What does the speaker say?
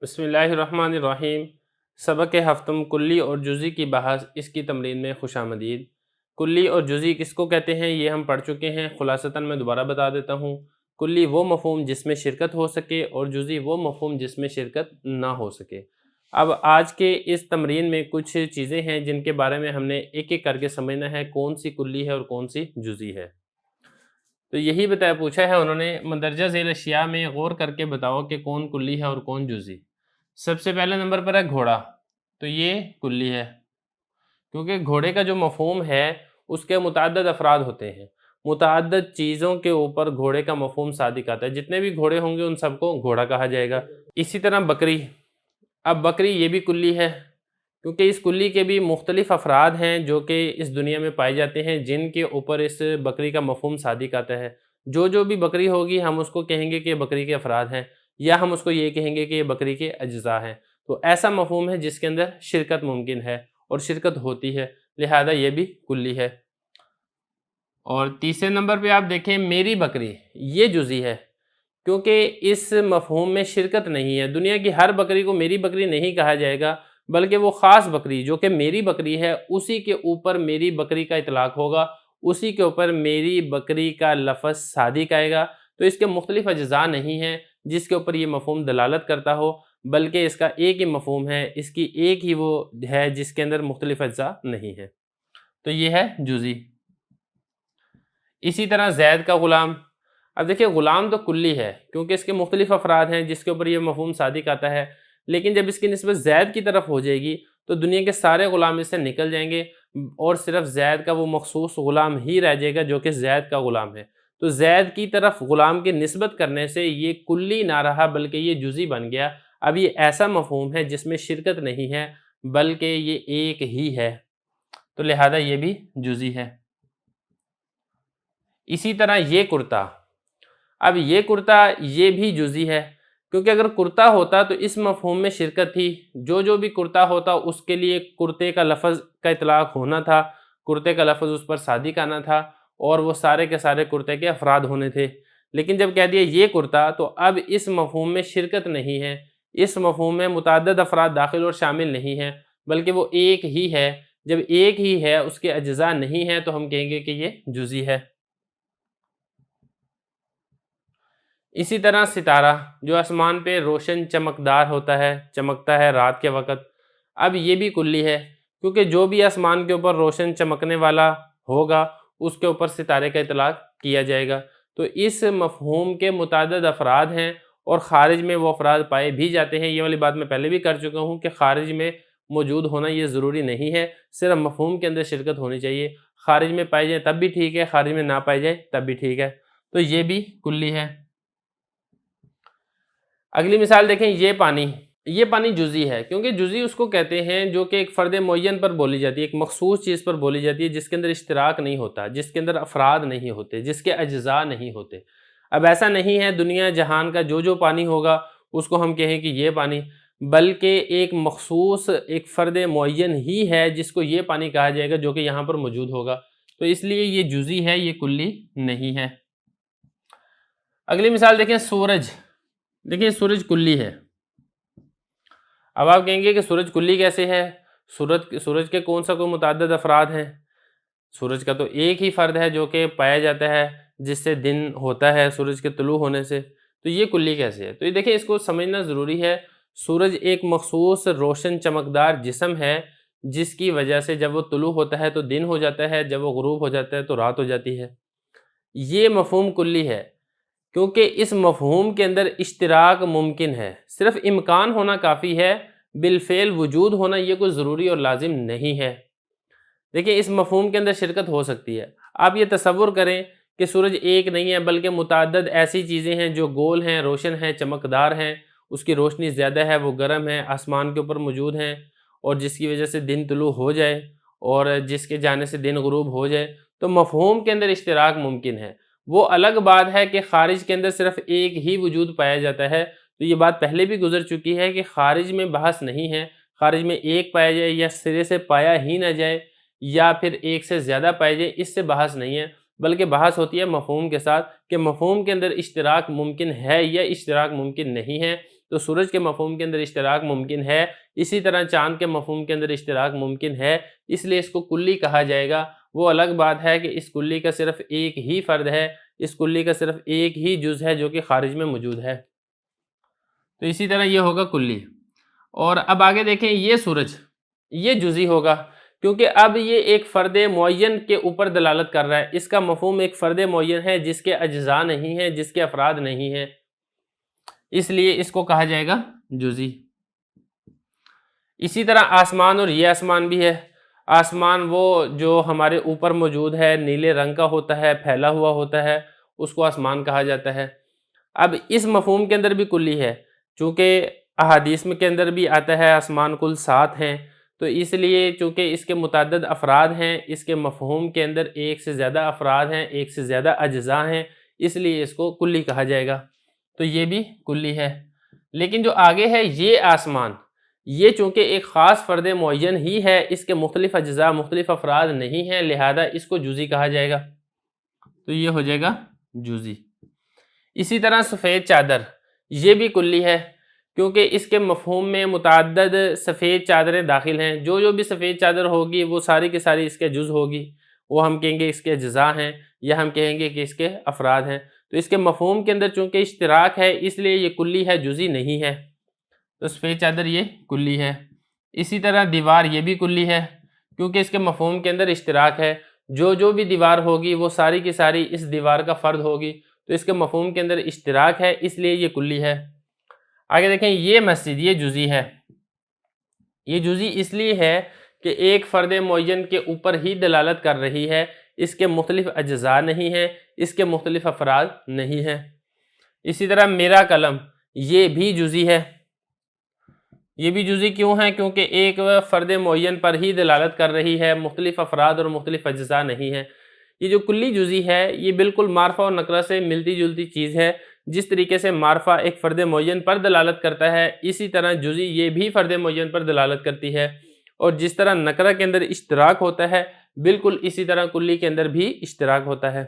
بسم اللہ الرحمن الرحیم۔ سبق ہفتم کلی اور جزئی کی بحث، اس کی تمرین میں خوش آمدید۔ کلی اور جزئی کس کو کہتے ہیں یہ ہم پڑھ چکے ہیں، خلاصتاً میں دوبارہ بتا دیتا ہوں۔ کلی وہ مفہوم جس میں شرکت ہو سکے اور جزئی وہ مفہوم جس میں شرکت نہ ہو سکے۔ اب آج کے اس تمرین میں کچھ چیزیں ہیں جن کے بارے میں ہم نے ایک ایک کر کے سمجھنا ہے، کون سی کلی ہے اور کون سی جزئی ہے۔ تو یہی پوچھا ہے انہوں نے، مندرجہ ذیل اشیاء میں غور کر کے بتاؤ کہ کون کلی ہے اور کون جزئی۔ سب سے پہلے نمبر پر ہے گھوڑا، تو یہ کلی ہے، کیونکہ گھوڑے کا جو مفہوم ہے اس کے متعدد افراد ہوتے ہیں، متعدد چیزوں کے اوپر گھوڑے کا مفہوم صادق آتا ہے، جتنے بھی گھوڑے ہوں گے ان سب کو گھوڑا کہا جائے گا۔ اسی طرح بکری، اب بکری یہ بھی کلی ہے، کیونکہ اس کلی کے بھی مختلف افراد ہیں جو کہ اس دنیا میں پائے جاتے ہیں، جن کے اوپر اس بکری کا مفہوم صادق آتا ہے۔ جو بھی بکری ہوگی ہم اس کو کہیں گے کہ بکری کے افراد ہیں، یا ہم اس کو یہ کہیں گے کہ یہ بکری کے اجزاء ہیں۔ تو ایسا مفہوم ہے جس کے اندر شرکت ممکن ہے اور شرکت ہوتی ہے، لہذا یہ بھی کلی ہے۔ اور تیسرے نمبر پہ آپ دیکھیں میری بکری، یہ جزئی ہے، کیونکہ اس مفہوم میں شرکت نہیں ہے۔ دنیا کی ہر بکری کو میری بکری نہیں کہا جائے گا، بلکہ وہ خاص بکری جو کہ میری بکری ہے اسی کے اوپر میری بکری کا اطلاق ہوگا، اسی کے اوپر میری بکری کا لفظ صادق آئے گا۔ تو اس کے مختلف اجزاء نہیں ہیں جس کے اوپر یہ مفہوم دلالت کرتا ہو، بلکہ اس کا ایک ہی مفہوم ہے، اس کی ایک ہی وہ ہے جس کے اندر مختلف اجزاء نہیں ہیں، تو یہ ہے جزئی۔ اسی طرح زید کا غلام، اب دیکھیں غلام تو کلی ہے کیونکہ اس کے مختلف افراد ہیں جس کے اوپر یہ مفہوم صادق آتا ہے، لیکن جب اس کی نسبت زید کی طرف ہو جائے گی تو دنیا کے سارے غلام اس سے نکل جائیں گے اور صرف زید کا وہ مخصوص غلام ہی رہ جائے گا جو کہ زید کا غلام ہے۔ تو زید کی طرف غلام کی نسبت کرنے سے یہ کلی نہ رہا بلکہ یہ جزئی بن گیا۔ اب یہ ایسا مفہوم ہے جس میں شرکت نہیں ہے بلکہ یہ ایک ہی ہے، تو لہذا یہ بھی جزئی ہے۔ اسی طرح یہ کرتا، اب یہ کرتا یہ بھی جزئی ہے، کیونکہ اگر کرتا ہوتا تو اس مفہوم میں شرکت تھی، جو بھی کرتا ہوتا اس کے لیے کرتے کا لفظ کا اطلاق ہونا تھا، کرتے کا لفظ اس پر صادق آنا تھا اور وہ سارے کے سارے کرتے کے افراد ہونے تھے۔ لیکن جب کہہ دیا یہ کرتا تو اب اس مفہوم میں شرکت نہیں ہے، اس مفہوم میں متعدد افراد داخل اور شامل نہیں ہیں بلکہ وہ ایک ہی ہے۔ جب ایک ہی ہے، اس کے اجزاء نہیں ہیں، تو ہم کہیں گے کہ یہ جزئی ہے۔ اسی طرح ستارہ جو آسمان پہ روشن چمکدار ہوتا ہے، چمکتا ہے رات کے وقت، اب یہ بھی کلی ہے، کیونکہ جو بھی آسمان کے اوپر روشن چمکنے والا ہوگا اس کے اوپر ستارے کا اطلاق کیا جائے گا۔ تو اس مفہوم کے متعدد افراد ہیں اور خارج میں وہ افراد پائے بھی جاتے ہیں۔ یہ والی بات میں پہلے بھی کر چکا ہوں کہ خارج میں موجود ہونا یہ ضروری نہیں ہے، صرف مفہوم کے اندر شرکت ہونی چاہیے۔ خارج میں پائے جائیں تب بھی ٹھیک ہے، خارج میں نہ پائے جائیں تب بھی ٹھیک ہے، تو یہ بھی کلی ہے۔ اگلی مثال دیکھیں، یہ پانی جزئی ہے، کیونکہ جزئی اس کو کہتے ہیں جو کہ ایک فرد معین پر بولی جاتی ہے، ایک مخصوص چیز پر بولی جاتی ہے جس کے اندر اشتراک نہیں ہوتا، جس کے اندر افراد نہیں ہوتے، جس کے اجزاء نہیں ہوتے۔ اب ایسا نہیں ہے دنیا جہان کا جو پانی ہوگا اس کو ہم کہیں کہ یہ پانی، بلکہ ایک مخصوص ایک فرد معین ہی ہے جس کو یہ پانی کہا جائے گا جو کہ یہاں پر موجود ہوگا، تو اس لیے یہ جزئی ہے، یہ کلی نہیں ہے۔ اگلی مثال دیکھیں، سورج، دیکھیں سورج کلی ہے۔ اب آپ کہیں گے کہ سورج کلی کیسے ہے؟ سورج کے کون سا کوئی متعدد افراد ہیں؟ سورج کا تو ایک ہی فرد ہے جو کہ پایا جاتا ہے جس سے دن ہوتا ہے سورج کے طلوع ہونے سے، تو یہ کلی کیسے ہے؟ تو یہ دیکھیں اس کو سمجھنا ضروری ہے۔ سورج ایک مخصوص روشن چمکدار جسم ہے جس کی وجہ سے جب وہ طلوع ہوتا ہے تو دن ہو جاتا ہے، جب وہ غروب ہو جاتا ہے تو رات ہو جاتی ہے۔ یہ مفہوم کلی ہے کیونکہ اس مفہوم کے اندر اشتراک ممکن ہے، صرف امکان ہونا کافی ہے، بالفعل وجود ہونا یہ کوئی ضروری اور لازم نہیں ہے۔ دیکھیں اس مفہوم کے اندر شرکت ہو سکتی ہے۔ آپ یہ تصور کریں کہ سورج ایک نہیں ہے بلکہ متعدد ایسی چیزیں ہیں جو گول ہیں، روشن ہیں، چمکدار ہیں، اس کی روشنی زیادہ ہے، وہ گرم ہے، آسمان کے اوپر موجود ہیں، اور جس کی وجہ سے دن طلوع ہو جائے اور جس کے جانے سے دن غروب ہو جائے، تو مفہوم کے اندر اشتراک ممکن ہے۔ وہ الگ بات ہے کہ خارج کے اندر صرف ایک ہی وجود پایا جاتا ہے، تو یہ بات پہلے بھی گزر چکی ہے کہ خارج میں بحث نہیں ہے، خارج میں ایک پایا جائے یا سرے سے پایا ہی نہ جائے یا پھر ایک سے زیادہ پائے جائے، اس سے بحث نہیں ہے، بلکہ بحث ہوتی ہے مفہوم کے ساتھ کہ مفہوم کے اندر اشتراک ممکن ہے یا اشتراک ممکن نہیں ہے۔ تو سورج کے مفہوم کے اندر اشتراک ممکن ہے، اسی طرح چاند کے مفہوم کے اندر اشتراک ممکن ہے، اس لیے اس کو کلی کہا جائے گا۔ وہ الگ بات ہے کہ اس کلی کا صرف ایک ہی فرد ہے، اس کلی کا صرف ایک ہی جز ہے جو کہ خارج میں موجود ہے، تو اسی طرح یہ ہوگا کلی۔ اور اب آگے دیکھیں، یہ سورج یہ جزئی ہوگا، کیونکہ اب یہ ایک فرد معین کے اوپر دلالت کر رہا ہے، اس کا مفہوم ایک فرد معین ہے جس کے اجزاء نہیں ہیں، جس کے افراد نہیں ہیں، اس لیے اس کو کہا جائے گا جزئی۔ اسی طرح آسمان، اور یہ آسمان بھی ہے۔ آسمان وہ جو ہمارے اوپر موجود ہے، نیلے رنگ کا ہوتا ہے، پھیلا ہوا ہوتا ہے، اس کو آسمان کہا جاتا ہے۔ اب اس مفہوم کے اندر بھی کلی ہے، چونکہ احادیث کے اندر بھی آتا ہے آسمان کل 7 ہیں، تو اس لیے چونکہ اس کے متعدد افراد ہیں، اس کے مفہوم کے اندر ایک سے زیادہ افراد ہیں، ایک سے زیادہ اجزاء ہیں، اس لیے اس کو کلی کہا جائے گا، تو یہ بھی کلی ہے۔ لیکن جو آگے ہے یہ آسمان، یہ چونکہ ایک خاص فرد معین ہی ہے، اس کے مختلف اجزاء مختلف افراد نہیں ہیں، لہذا اس کو جزئی کہا جائے گا، تو یہ ہو جائے گا جزئی۔ اسی طرح سفید چادر، یہ بھی کلی ہے، کیونکہ اس کے مفہوم میں متعدد سفید چادریں داخل ہیں، جو بھی سفید چادر ہوگی وہ ساری کی ساری اس کے جز ہوگی، وہ ہم کہیں گے اس کے اجزاء ہیں، یا ہم کہیں گے کہ اس کے افراد ہیں، تو اس کے مفہوم کے اندر چونکہ اشتراک ہے اس لیے یہ کلی ہے، جزئی نہیں ہے، تو سفید چادر یہ کلی ہے۔ اسی طرح دیوار، یہ بھی کلی ہے، کیونکہ اس کے مفہوم کے اندر اشتراک ہے، جو بھی دیوار ہوگی وہ ساری کی ساری اس دیوار کا فرد ہوگی، تو اس کے مفہوم کے اندر اشتراک ہے، اس لیے یہ کلی ہے۔ آگے دیکھیں، یہ مسجد، یہ جزئی ہے۔ یہ جزئی اس لیے ہے کہ ایک فرد معین کے اوپر ہی دلالت کر رہی ہے، اس کے مختلف اجزاء نہیں ہیں، اس کے مختلف افراد نہیں ہیں۔ اسی طرح میرا قلم، یہ بھی جزئی ہے۔ یہ بھی جزئی کیوں ہے؟ کیونکہ ایک فرد معین پر ہی دلالت کر رہی ہے، مختلف افراد اور مختلف اجزاء نہیں ہیں۔ یہ جو کلی جزئی ہے یہ بالکل معرفہ اور نکرہ سے ملتی جلتی چیز ہے۔ جس طریقے سے معرفہ ایک فرد معین پر دلالت کرتا ہے، اسی طرح جزئی یہ بھی فرد معین پر دلالت کرتی ہے، اور جس طرح نکرہ کے اندر اشتراک ہوتا ہے بالکل اسی طرح کلی کے اندر بھی اشتراک ہوتا ہے۔